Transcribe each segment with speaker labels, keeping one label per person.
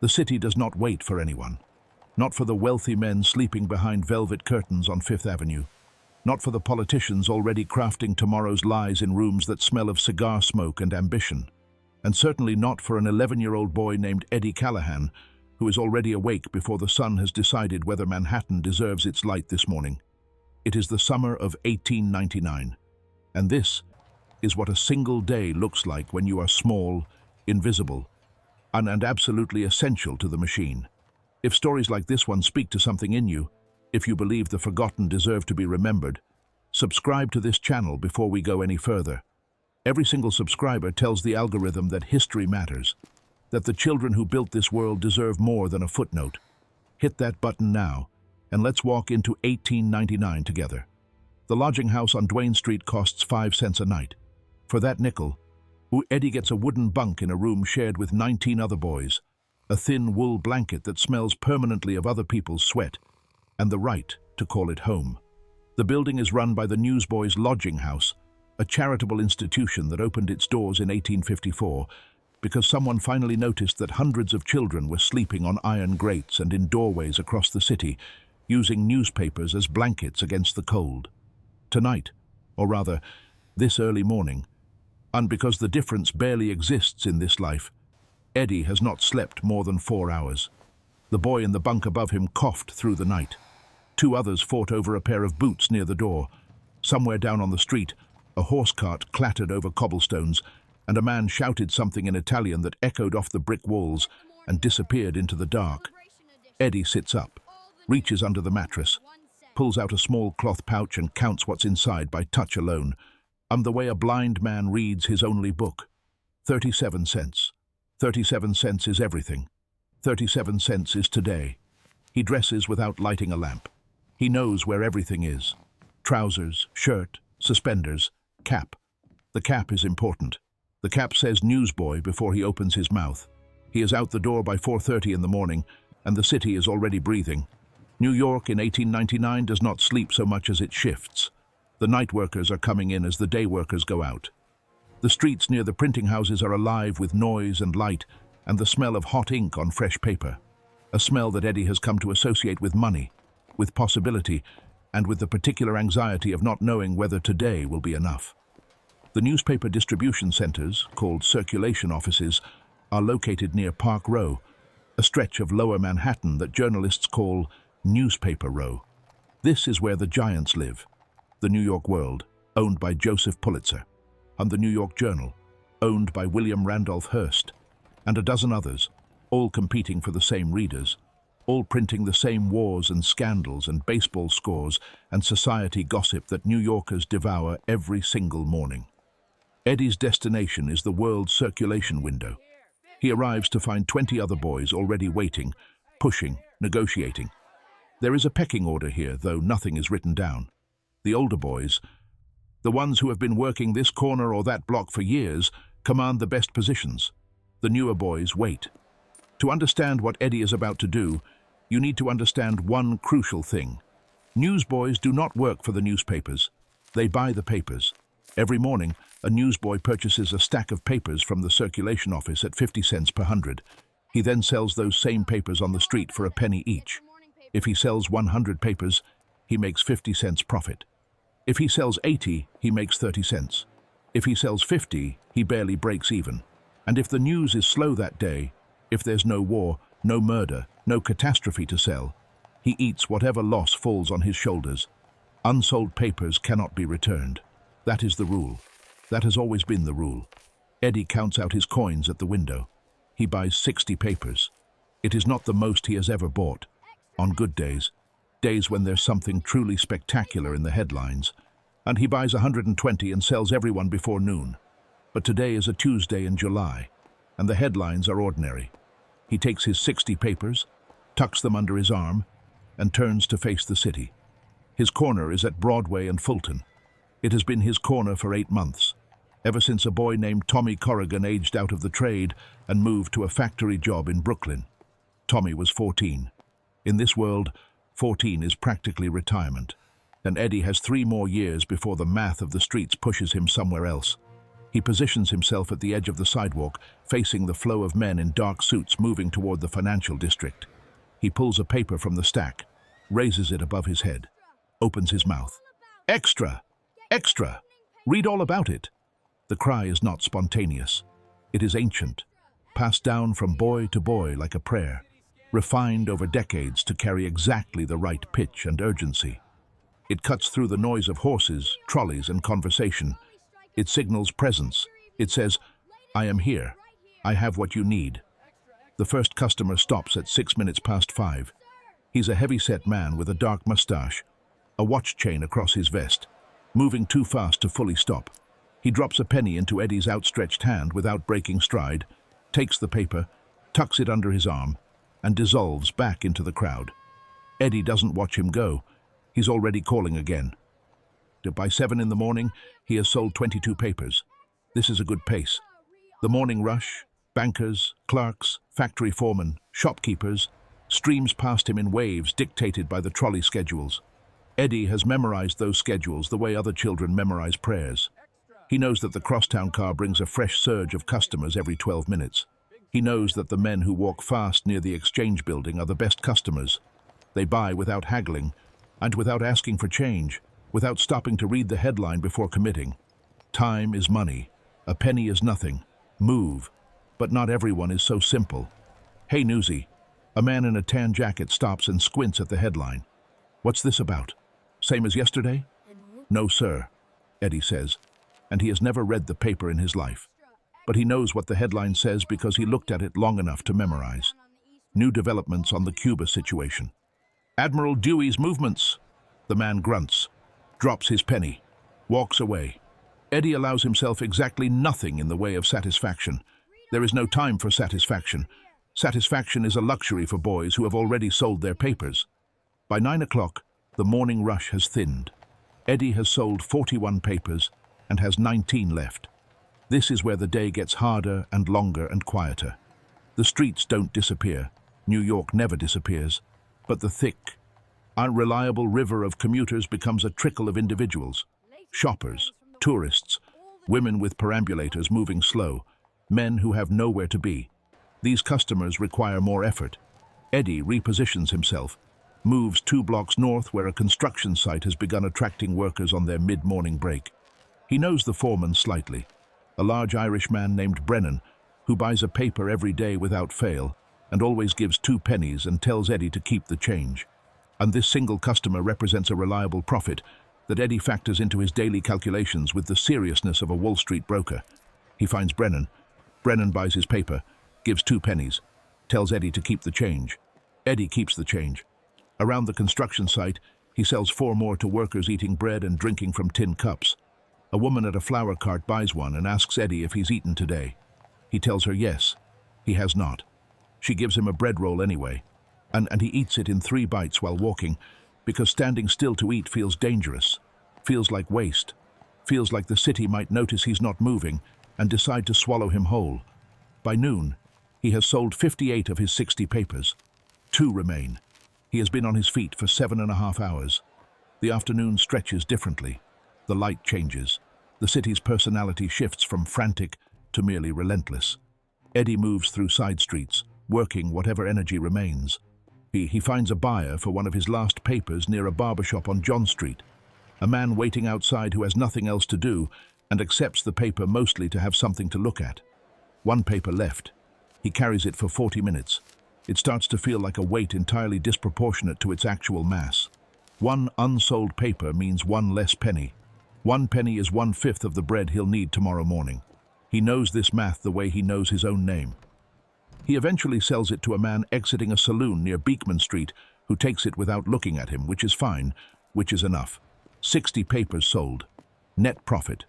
Speaker 1: The city does not wait for anyone. Not for the wealthy men sleeping behind velvet curtains on Fifth Avenue. Not for the politicians already crafting tomorrow's lies in rooms that smell of cigar smoke and ambition. And certainly not for an 11-year-old boy named Eddie Callahan, who is already awake before the sun has decided whether Manhattan deserves its light this morning. It is the summer of 1899. And this is what a single day looks like when you are small, invisible, and absolutely essential to the machine. If stories like this one speak to something in you, if you believe the forgotten deserve to be remembered, subscribe to this channel before we go any further. Every single subscriber tells the algorithm that history matters, that the children who built this world deserve more than a footnote. Hit that button now, and let's walk into 1899 together. The lodging house on Duane Street costs 5 cents a night. For that nickel, Eddie gets a wooden bunk in a room shared with 19 other boys, a thin wool blanket that smells permanently of other people's sweat, and the right to call it home. The building is run by the Newsboys Lodging House, a charitable institution that opened its doors in 1854 because someone finally noticed that hundreds of children were sleeping on iron grates and in doorways across the city, using newspapers as blankets against the cold. Tonight, or rather, this early morning, and because the difference barely exists in this life, Eddie has not slept more than 4 hours. The boy in the bunk above him coughed through the night. 2 others fought over a pair of boots near the door. Somewhere down on the street, a horse cart clattered over cobblestones, and a man shouted something in Italian that echoed off the brick walls and disappeared into the dark. Eddie sits up, reaches under the mattress, pulls out a small cloth pouch and counts what's inside by touch alone, the way a blind man reads his only book. 37 cents. 37 cents is everything. 37 cents is today. He dresses without lighting a lamp. He knows where everything is. Trousers, shirt, suspenders, cap. The cap is important. The cap says Newsboy before he opens his mouth. He is out the door by 4:30 in the morning, and the city is already breathing. New York in 1899 does not sleep so much as it shifts. The night workers are coming in as the day workers go out. The streets near the printing houses are alive with noise and light and the smell of hot ink on fresh paper, a smell that Eddie has come to associate with money, with possibility, and with the particular anxiety of not knowing whether today will be enough. The newspaper distribution centers, called circulation offices, are located near Park Row, a stretch of lower Manhattan that journalists call Newspaper Row. This is where the giants live. The New York World, owned by Joseph Pulitzer, and the New York Journal, owned by William Randolph Hearst, and a dozen others, all competing for the same readers, all printing the same wars and scandals and baseball scores and society gossip that New Yorkers devour every single morning. Eddie's destination is the World Circulation Window. He arrives to find 20 other boys already waiting, pushing, negotiating. There is a pecking order here, though nothing is written down. The older boys, the ones who have been working this corner or that block for years, command the best positions. The newer boys wait. To understand what Eddie is about to do, you need to understand one crucial thing. Newsboys do not work for the newspapers. They buy the papers. Every morning, a newsboy purchases a stack of papers from the circulation office at 50 cents per 100. He then sells those same papers on the street for a penny each. If he sells 100 papers, he makes 50 cents profit. If he sells 80, he makes 30 cents. If he sells 50, he barely breaks even. And if the news is slow that day, if there's no war, no murder, no catastrophe to sell, he eats whatever loss falls on his shoulders. Unsold papers cannot be returned. That is the rule. That has always been the rule. Eddie counts out his coins at the window. He buys 60 papers. It is not the most he has ever bought. On good days, days when there's something truly spectacular in the headlines, and he buys 120 and sells everyone before noon. But today is a Tuesday in July, and the headlines are ordinary. He takes his 60 papers, tucks them under his arm, and turns to face the city. His corner is at Broadway and Fulton. It has been his corner for 8 months, ever since a boy named Tommy Corrigan aged out of the trade and moved to a factory job in Brooklyn. Tommy was 14. In this world, 14 is practically retirement, and Eddie has 3 more years before the math of the streets pushes him somewhere else. He positions himself at the edge of the sidewalk, facing the flow of men in dark suits moving toward the financial district. He pulls a paper from the stack, raises it above his head, opens his mouth. "Extra! Extra! Read all about it!" The cry is not spontaneous. It is ancient, passed down from boy to boy like a prayer, refined over decades to carry exactly the right pitch and urgency. It cuts through the noise of horses, trolleys, and conversation. It signals presence. It says, "I am here. I have what you need." The first customer stops at 5 minutes. He's a heavy-set man with a dark mustache, a watch chain across his vest, moving too fast to fully stop. He drops a penny into Eddie's outstretched hand without breaking stride, takes the paper, tucks it under his arm, and dissolves back into the crowd. Eddie doesn't watch him go. He's already calling again. By 7 in the morning, he has sold 22 papers. This is a good pace. The morning rush, bankers, clerks, factory foremen, shopkeepers, streams past him in waves dictated by the trolley schedules. Eddie has memorized those schedules the way other children memorize prayers. He knows that the crosstown car brings a fresh surge of customers every 12 minutes. He knows that the men who walk fast near the exchange building are the best customers. They buy without haggling and without asking for change, without stopping to read the headline before committing. Time is money. A penny is nothing. Move. But not everyone is so simple. "Hey, Newsy." A man in a tan jacket stops and squints at the headline. "What's this about? Same as yesterday?" "No, sir," Eddie says, and he has never read the paper in his life. But he knows what the headline says because he looked at it long enough to memorize. New developments on the Cuba situation. "Admiral Dewey's movements." The man grunts, drops his penny, walks away. Eddie allows himself exactly nothing in the way of satisfaction. There is no time for satisfaction. Satisfaction is a luxury for boys who have already sold their papers. By 9 o'clock, the morning rush has thinned. Eddie has sold 41 papers and has 19 left. This is where the day gets harder and longer and quieter. The streets don't disappear. New York never disappears. But the thick, unreliable river of commuters becomes a trickle of individuals. Shoppers, tourists, women with perambulators moving slow, men who have nowhere to be. These customers require more effort. Eddie repositions himself, moves 2 blocks north where a construction site has begun attracting workers on their mid-morning break. He knows the foreman slightly, a large Irish man named Brennan, who buys a paper every day without fail and always gives 2 pennies and tells Eddie to keep the change. And this single customer represents a reliable profit that Eddie factors into his daily calculations with the seriousness of a Wall Street broker. He finds Brennan. Brennan buys his paper, gives 2 pennies, tells Eddie to keep the change. Eddie keeps the change. Around the construction site, he sells 4 more to workers eating bread and drinking from tin cups. A woman at a flower cart buys one and asks Eddie if he's eaten today. He tells her yes. He has not. She gives him a bread roll anyway, and he eats it in 3 bites while walking, because standing still to eat feels dangerous, feels like waste, feels like the city might notice he's not moving and decide to swallow him whole. By noon, he has sold 58 of his 60 papers. 2 remain. He has been on his feet for 7.5 hours. The afternoon stretches differently. The light changes. The city's personality shifts from frantic to merely relentless. Eddie moves through side streets, working whatever energy remains. He finds a buyer for one of his last papers near a barbershop on John Street, a man waiting outside who has nothing else to do and accepts the paper mostly to have something to look at. 1 paper left. He carries it for 40 minutes. It starts to feel like a weight entirely disproportionate to its actual mass. 1 unsold paper means 1 less penny. 1 penny is 1/5 of the bread he'll need tomorrow morning. He knows this math the way he knows his own name. He eventually sells it to a man exiting a saloon near Beekman Street who takes it without looking at him, which is fine, which is enough. 60 papers sold. Net profit.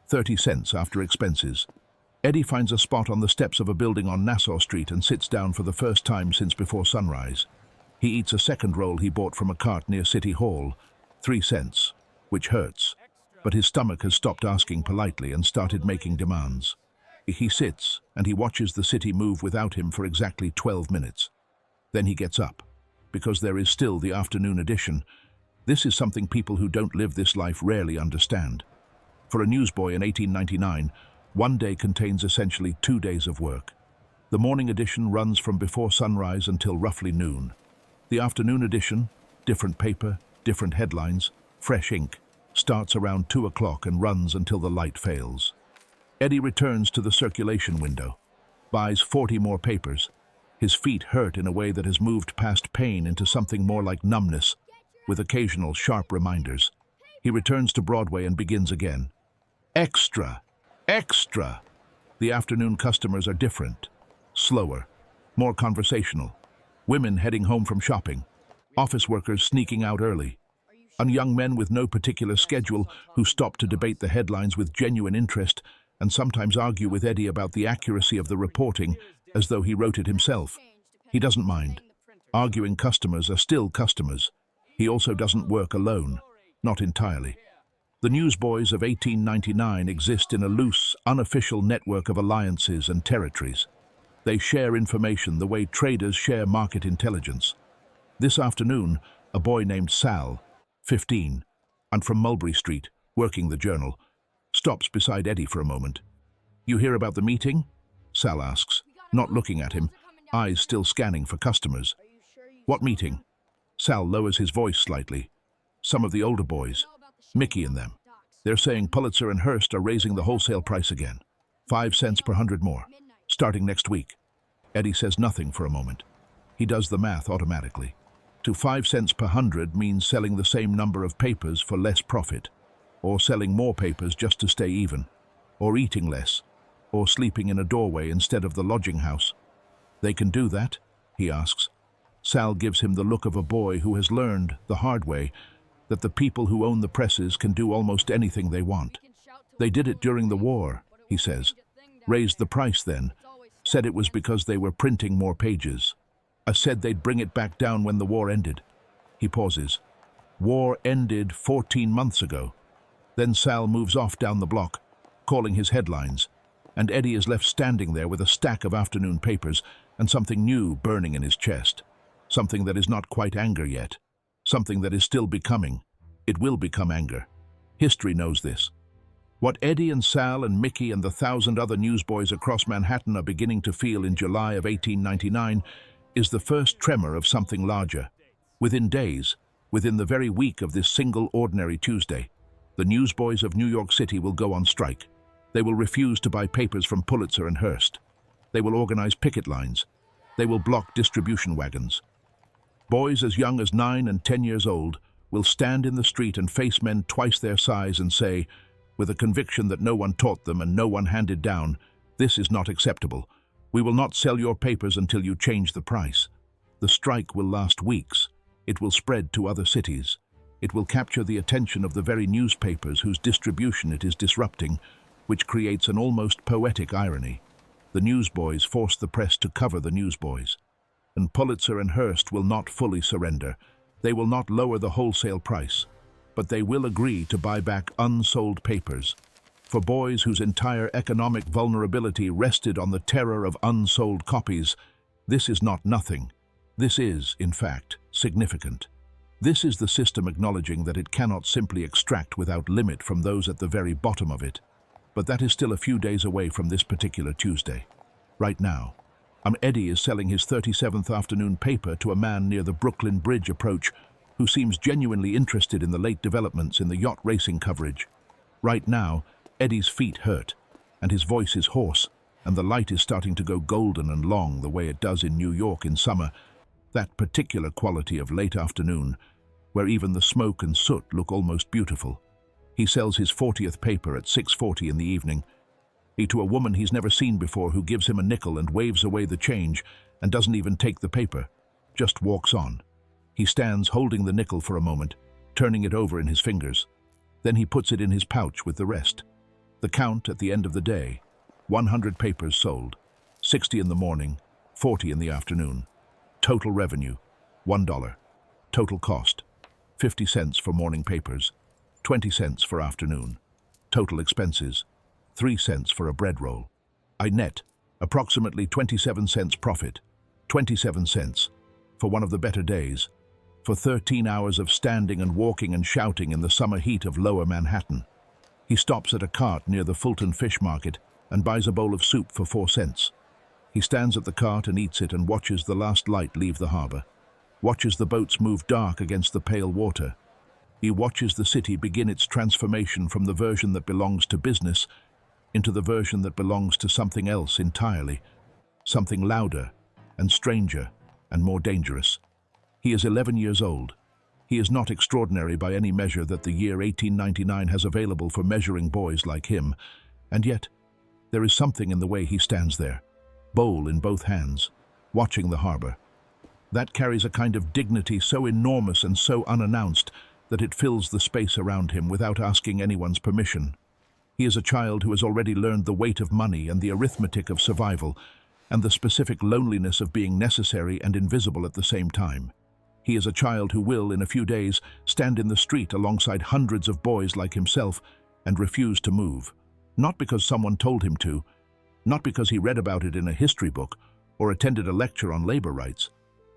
Speaker 1: 30 cents after expenses. Eddie finds a spot on the steps of a building on Nassau Street and sits down for the first time since before sunrise. He eats a second roll he bought from a cart near City Hall. 3 cents, which hurts. But his stomach has stopped asking politely and started making demands. He sits and he watches the city move without him for exactly 12 minutes. Then he gets up, because there is still the afternoon edition. This is something people who don't live this life rarely understand. For a newsboy in 1899, One day contains essentially 2 days of work. The morning edition runs from before sunrise until roughly noon. The afternoon edition, different paper, different headlines, fresh ink, starts around 2 o'clock and runs until the light fails. Eddie returns to the circulation window, buys 40 more papers. His feet hurt in a way that has moved past pain into something more like numbness, with occasional sharp reminders. He returns to Broadway and begins again. Extra! Extra! The afternoon customers are different, slower, more conversational. Women heading home from shopping, office workers sneaking out early, and young men with no particular schedule who stop to debate the headlines with genuine interest and sometimes argue with Eddie about the accuracy of the reporting as though he wrote it himself. He doesn't mind. Arguing customers are still customers. He also doesn't work alone, not entirely. The Newsboys of 1899 exist in a loose, unofficial network of alliances and territories. They share information the way traders share market intelligence. This afternoon, a boy named Sal, 15, and from Mulberry Street, working the Journal, stops beside Eddie for a moment. "You hear about the meeting?" Sal asks, not looking at him, eyes still scanning for customers. "What meeting?" Sal lowers his voice slightly. "Some of the older boys, Mickey and them. They're saying Pulitzer and Hearst are raising the wholesale price again. 5 cents per 100 more, starting next week." Eddie says nothing for a moment. He does the math automatically. To 5 cents per 100 means selling the same number of papers for less profit, or selling more papers just to stay even, or eating less, or sleeping in a doorway instead of the lodging house. "They can do that?" he asks. Sal gives him the look of a boy who has learned, the hard way, that the people who own the presses can do almost anything they want. "They did it during the war," he says. "Raised the price then. Said it was because they were printing more pages. I said they'd bring it back down when the war ended." He pauses. "War ended 14 months ago." Then Sal moves off down the block, calling his headlines, and Eddie is left standing there with a stack of afternoon papers and something new burning in his chest. Something that is not quite anger yet. Something that is still becoming. It will become anger. History knows this. What Eddie and Sal and Mickey and the 1,000 other newsboys across Manhattan are beginning to feel in July of 1899 is the first tremor of something larger. Within days, within the very week of this single ordinary Tuesday, the newsboys of New York City will go on strike. They will refuse to buy papers from Pulitzer and Hearst. They will organize picket lines. They will block distribution wagons. Boys as young as 9 and 10 years old will stand in the street and face men twice their size and say, with a conviction that no one taught them and no one handed down, "This is not acceptable. We will not sell your papers until you change the price." The strike will last weeks. It will spread to other cities. It will capture the attention of the very newspapers whose distribution it is disrupting, which creates an almost poetic irony. The newsboys force the press to cover the newsboys. And Pulitzer and Hearst will not fully surrender. They will not lower the wholesale price, but they will agree to buy back unsold papers. For boys whose entire economic vulnerability rested on the terror of unsold copies, this is not nothing. This is, in fact, significant. This is the system acknowledging that it cannot simply extract without limit from those at the very bottom of it. But that is still a few days away from this particular Tuesday. Right now, Eddie is selling his 37th afternoon paper to a man near the Brooklyn Bridge approach who seems genuinely interested in the late developments in the yacht racing coverage. Right now, Eddie's feet hurt, and his voice is hoarse, and the light is starting to go golden and long the way it does in New York in summer, that particular quality of late afternoon, where even the smoke and soot look almost beautiful. He sells his 40th paper at 6:40 in the evening. To a woman he's never seen before who gives him a nickel and waves away the change and doesn't even take the paper, just walks on. He stands holding the nickel for a moment, turning it over in his fingers. Then he puts it in his pouch with the rest. The count at the end of the day: 100 papers sold, 60 in the morning, 40 in the afternoon. Total revenue, $1. Total cost, 50 cents for morning papers, 20 cents for afternoon. Total expenses, 3 cents for a bread roll. I net approximately 27 cents profit, 27 cents, for one of the better days, for 13 hours of standing and walking and shouting in the summer heat of lower Manhattan. He stops at a cart near the Fulton Fish Market and buys a bowl of soup for 4 cents. He stands at the cart and eats it and watches the last light leave the harbor, watches the boats move dark against the pale water. He watches the city begin its transformation from the version that belongs to business into the version that belongs to something else entirely, something louder and stranger and more dangerous. He is 11 years old. He is not extraordinary by any measure that the year 1899 has available for measuring boys like him, and yet there is something in the way he stands there, bowl in both hands, watching the harbor. That carries a kind of dignity so enormous and so unannounced that it fills the space around him without asking anyone's permission. He is a child who has already learned the weight of money and the arithmetic of survival, and the specific loneliness of being necessary and invisible at the same time. He is a child who will, in a few days, stand in the street alongside hundreds of boys like himself and refuse to move. Not because someone told him to, not because he read about it in a history book or attended a lecture on labor rights,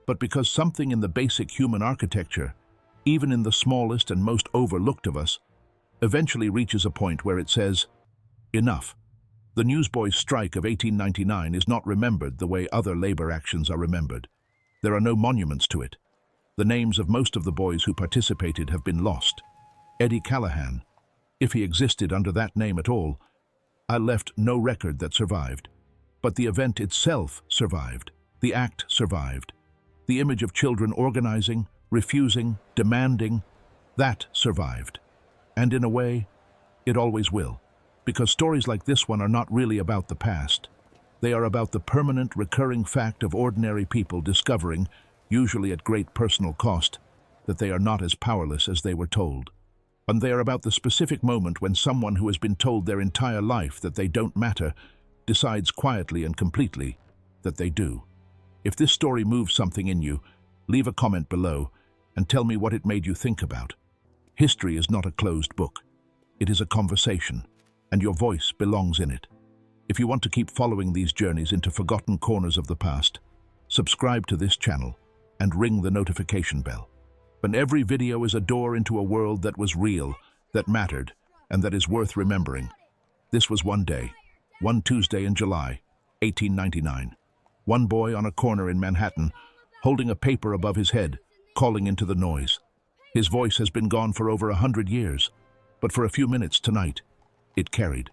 Speaker 1: but because something in the basic human architecture, even in the smallest and most overlooked of us, eventually reaches a point where it says, enough. The Newsboys Strike of 1899 is not remembered the way other labor actions are remembered. There are no monuments to it. The names of most of the boys who participated have been lost. Eddie Callahan, if he existed under that name at all, I left no record that survived. But the event itself survived. The act survived. The image of children organizing, refusing, demanding, that survived. And in a way, it always will. Because stories like this one are not really about the past. They are about the permanent, recurring fact of ordinary people discovering, usually at great personal cost, that they are not as powerless as they were told. And they are about the specific moment when someone who has been told their entire life that they don't matter decides quietly and completely that they do. If this story moves something in you, leave a comment below and tell me what it made you think about. History is not a closed book. It is a conversation, and your voice belongs in it. If you want to keep following these journeys into forgotten corners of the past, subscribe to this channel and ring the notification bell. And every video is a door into a world that was real, that mattered, and that is worth remembering. This was one day, one Tuesday in July, 1899. One boy on a corner in Manhattan, holding a paper above his head, calling into the noise. His voice has been gone for over 100 years, but for a few minutes tonight, it carried.